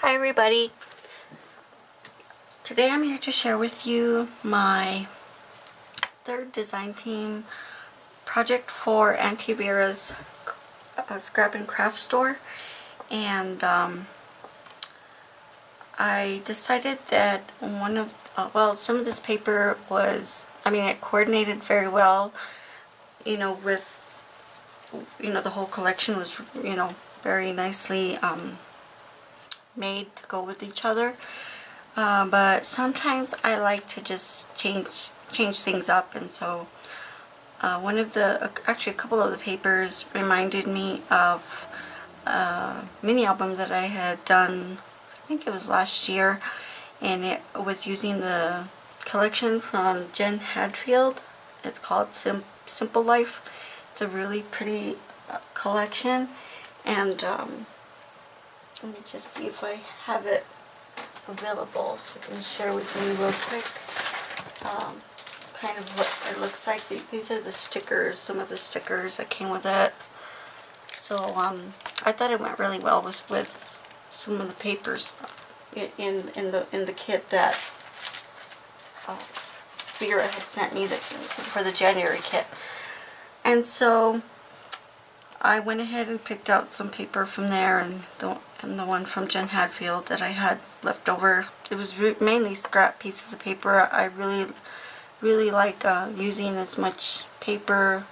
Hi everybody. Today I'm here to share with you my third design team project for Aunty Vera's scrap and craft store, and I decided that some of this paper was, it coordinated very well, with, the whole collection was, very nicely made to go with each other. But sometimes I like to just change things up, and so actually a couple of the papers reminded me of a mini album that I had done, I think it was last year, and it was using the collection from Jen Hadfield. It's called Simple Life. It's a really pretty collection, and let me just see if I have it available so I can share with you real quick kind of what it looks like. These are the stickers, some of the stickers that came with it. So I thought it went really well with some of the papers in the kit that Vera had sent me for the January kit. And so I went ahead and picked out some paper from there, and the one from Jen Hadfield that I had left over. It was mainly scrap pieces of paper. I really like using as much paper,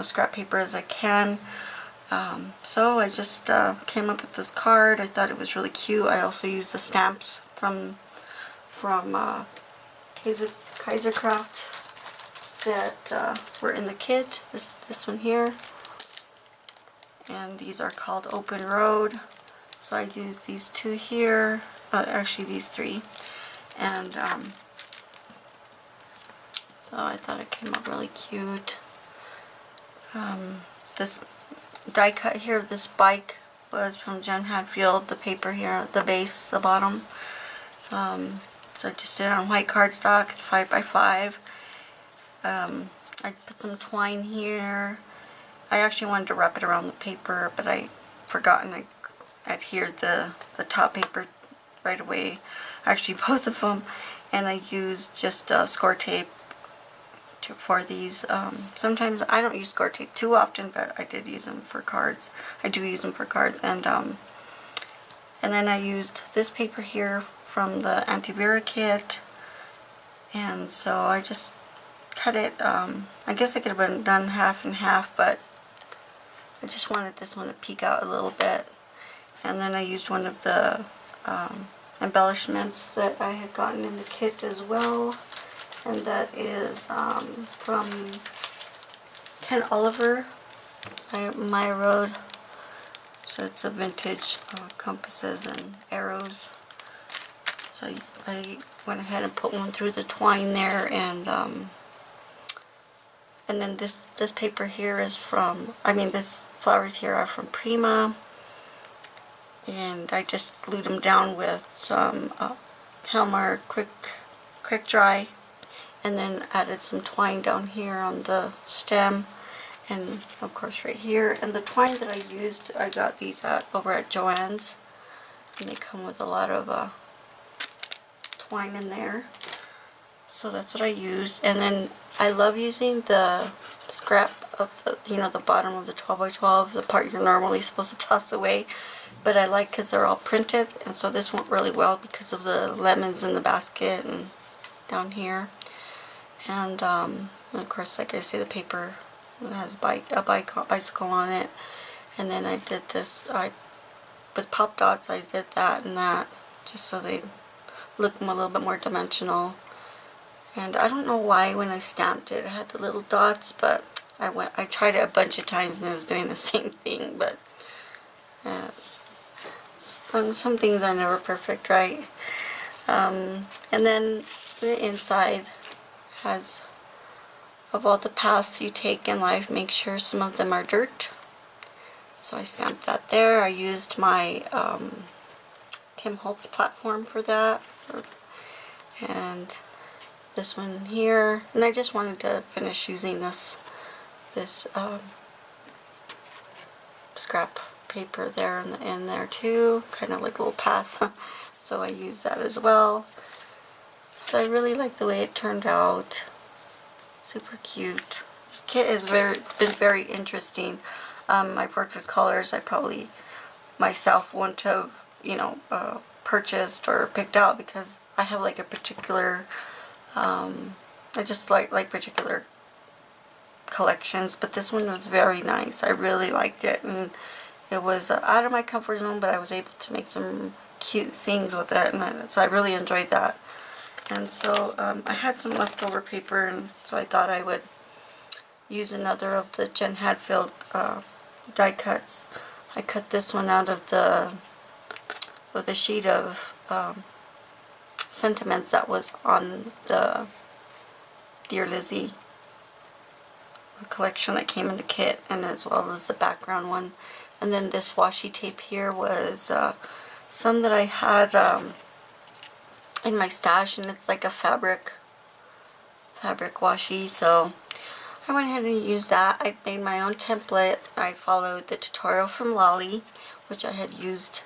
scrap paper as I can. So I just came up with this card. I thought it was really cute. I also used the stamps from Kaisercraft that were in the kit. This one here. And these are called Open Road. So I used these two here, actually these three, and so I thought it came out really cute. This die cut here of this bike was from Jen Hadfield. The paper here, the base, the bottom. So I just did it on white cardstock. It's 5x5. I put some twine here. I actually wanted to wrap it around the paper, but I forgot, and I adhered the top paper right away. Actually, both of them. And I used just score tape for these. Sometimes I don't use score tape too often, but I did use them for cards. I do use them for cards. And then I used this paper here from the Aunty Vera kit. And so I just cut it. I guess I could have been done half and half, but I just wanted this one to peek out a little bit. And then I used one of the embellishments that I had gotten in the kit as well. And that is from Ken Oliver, My Road. So it's a vintage compasses and arrows. So I went ahead and put one through the twine there, and then this paper here is from, this flowers here are from Prima, and I just glued them down with some Helmer quick dry, and then added some twine down here on the stem, and of course right here. And the twine that I used, I got these over at Joann's, and they come with a lot of twine in there. So that's what I used. And then I love using the scrap of the bottom of the 12x12, the part you're normally supposed to toss away, but I like because they're all printed, and so this went really well because of the lemons in the basket and down here. And of course, like I say, the paper has a bicycle on it. And then I did this with pop dots. I did that and that just so they look a little bit more dimensional. And I don't know why when I stamped it, it had the little dots, but I tried it a bunch of times and it was doing the same thing. But some things are never perfect, right? And then the inside has, of all the paths you take in life, make sure some of them are dirt. So I stamped that there. I used my Tim Holtz platform for that. And this one here, and I just wanted to finish using this scrap paper there in there too, kind of like a little pass. So I used that as well. So I really like the way it turned out. Super cute. This kit has been very interesting. My portrait colors I probably myself wouldn't have, you know, purchased or picked out, because I have like a particular, I just like particular collections, but this one was very nice. I really liked it, and it was out of my comfort zone, but I was able to make some cute things with it, and so I really enjoyed that. And so I had some leftover paper, and so I thought I would use another of the Jen Hadfield die cuts. I cut this one out of the sheet of sentiments that was on the Dear Lizzy collection that came in the kit, and as well as the background one. And then this washi tape here was some that I had in my stash, and it's like a fabric washi, so I went ahead and used that. I made my own template. I followed the tutorial from Lolly, which I had used,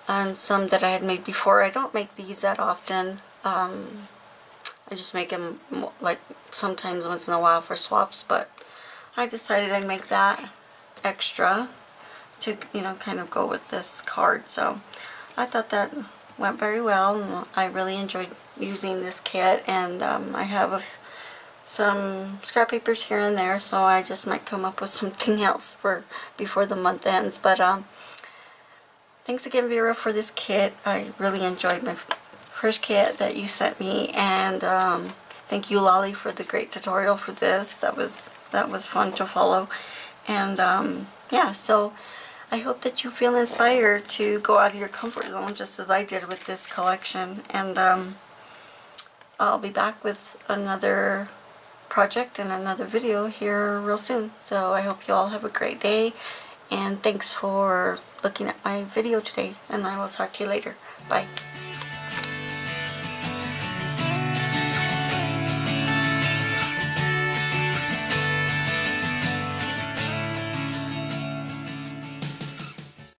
and some that I had made before. I don't make these that often. I just make them like sometimes once in a while for swaps, but I decided I'd make that extra to, you know, kind of go with this card. So I thought that went very well, and I really enjoyed using this kit. And I have some scrap papers here and there, so I just might come up with something else for before the month ends. But thanks again, Vera, for this kit. I really enjoyed my first kit that you sent me, and thank you, Lolly, for the great tutorial for this. That was fun to follow. And yeah, so I hope that you feel inspired to go out of your comfort zone just as I did with this collection. And I'll be back with another project and another video here real soon. So I hope you all have a great day, and thanks for looking at my video today, and I will talk to you later. Bye.